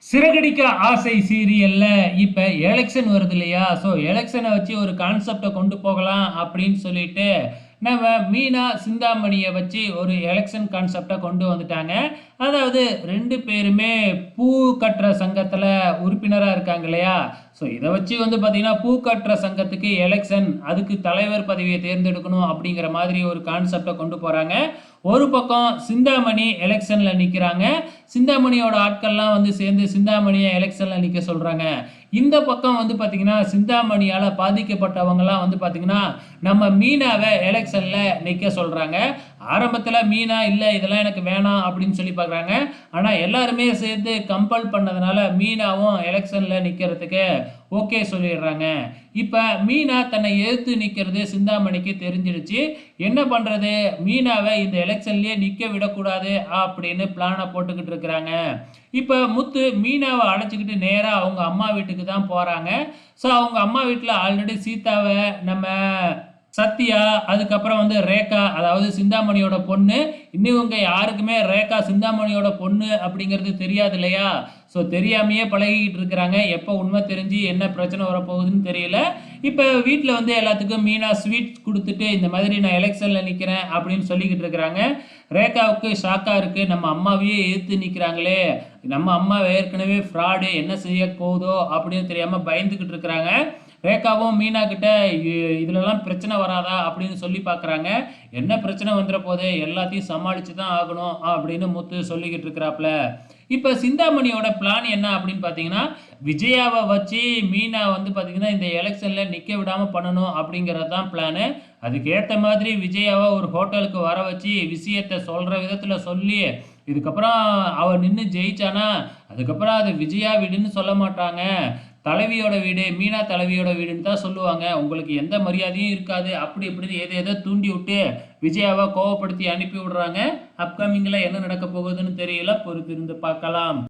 சிறகடிக்க ஆசை சீரியல்ல இப்ப எலெக்ஷன் வருது இல்லையா? எலெக்ஷன வச்சு ஒரு கான்செப்ட்ட கொண்டு போகலாம் அப்படின்னு சொல்லிட்டு, நம்ம மீனா சிந்தாமணிய வச்சு ஒரு எலெக்ஷன் கான்செப்ட்ட கொண்டு வந்துட்டாங்க. அதாவது 2 பேருமே பூ கட்டுற சங்கத்துல உறுப்பினரா இருக்காங்க இல்லையா? இத வச்சு வந்து பார்த்தீங்கன்னா, பூ கட்டுற சங்கத்துக்கு எலெக்ஷன், அதுக்கு தலைவர் பதவிய தேர்ந்தெடுக்கணும் அப்படிங்கிற மாதிரி ஒரு கான்செப்ட்ட கொண்டு போறாங்க. ஒரு பக்கம் சிந்தாமணி எலெக்ஷன்ல நிக்கிறாங்க. சிந்தாமணியோட ஆட்கள்லாம் வந்து சேர்ந்து சிந்தாமணிய எலெக்ஷன்ல நிக்க சொல்றாங்க. இந்த பக்கம் வந்து பார்த்தீங்கன்னா, சிந்தாமணியால பாதிக்கப்பட்டவங்கலாம் வந்து பார்த்தீங்கன்னா, நம்ம மீனாவ எலெக்ஷன்ல நிக்க சொல்றாங்க. ஆரம்பத்துல மீனா இல்ல இதெல்லாம் எனக்கு வேணாம் அப்படின்னு சொல்லி பார்க்குறாங்க. ஆனா எல்லாருமே சேர்ந்து கம்பல் பண்ணதுனால மீனாவும் எலெக்ஷன்ல நிக்கிறதுக்கு ஓகே சொல்லிடுறாங்க. இப்ப மீனா தன்னை எதிர்த்து நிக்கிறது சிந்தாமணிக்கு தெரிஞ்சிடுச்சு. என்ன பண்றது? மீனாவ இந்த எலெக்ஷன்லயே நிக்க விடக்கூடாது அப்படின்னு பிளான போட்டுக்கிட்டு இருக்கிறாங்க. இப்ப முத்து மீனாவ அழைச்சுக்கிட்டு நேரா அவங்க அம்மா வீட்டுக்கு தான் போறாங்க. அவங்க அம்மா வீட்ல ஆல்ரெடி சீதாவ நம்ம சத்யா, அதுக்கப்புறம் வந்து ரேகா, அதாவது சிந்தாமணியோட பொண்ணு. இன்னும் இவங்க யாருக்குமே ரேகா சிந்தாமணியோட பொண்ணு அப்படிங்கிறது தெரியாது இல்லையா? தெரியாமயே பழகிக்கிட்டு இருக்கிறாங்க. எப்போ உண்மை தெரிஞ்சு என்ன பிரச்சனை வரப்போகுதுன்னு தெரியல. இப்ப வீட்ல வந்து எல்லாத்துக்கும் மீனா ஸ்வீட்ஸ் குடுத்துட்டு, இந்த மாதிரி நான் எலெக்ஷன்ல நிக்கிறேன் அப்படின்னு சொல்லிக்கிட்டு இருக்கிறாங்க. ரேகாவுக்கு ஷாக்கா இருக்கு. நம்ம அம்மாவையே எதிர்த்து நிக்கிறாங்களே! நம்ம அம்மா ஏற்கனவே ஃப்ராடு, என்ன செய்ய போகுதோ அப்படின்னு தெரியாம பயந்துகிட்டு இருக்கிறாங்க. ரேகாவும் மீனா கிட்ட இதுலலாம் பிரச்சனை வராதா அப்படின்னு சொல்லி பார்க்குறாங்க. என்ன பிரச்சனை வந்துற போது எல்லாத்தையும் சமாளிச்சு தான் ஆகணும் அப்படின்னு முத்து சொல்லிக்கிட்டு இருக்கிறாப்ல. இப்ப சிந்தாமணியோட பிளான் என்ன அப்படின்னு பார்த்தீங்கன்னா, விஜயாவ வச்சு மீனா வந்து பார்த்தீங்கன்னா, இந்த எலெக்ஷன்ல நிக்க விடாம பண்ணணும் அப்படிங்கிறது தான் பிளானு. அதுக்கு ஏத்த மாதிரி விஜயாவ ஒரு ஹோட்டலுக்கு வர வச்சு விஷயத்த சொல்ற விதத்துல சொல்லி, இதுக்கப்புறம் அவ நின்னு ஜெயிச்சானா, அதுக்கப்புறம் அது விஜயா வீடுன்னு சொல்ல மாட்டாங்க. தலைவியோட வீடு, மீனா தலைவியோட வீடுன்னு தான் சொல்லுவாங்க. உங்களுக்கு எந்த மரியாதையும் இருக்காது. அப்படி இப்படின்னு ஏதேதோ தூண்டி விட்டு, விஜயாவ கோவப்படுத்தி அனுப்பி விடுறாங்க. அப்கமிங்ல என்ன நடக்க போகுதுன்னு தெரியல. பொறுத்திருந்து பார்க்கலாம்.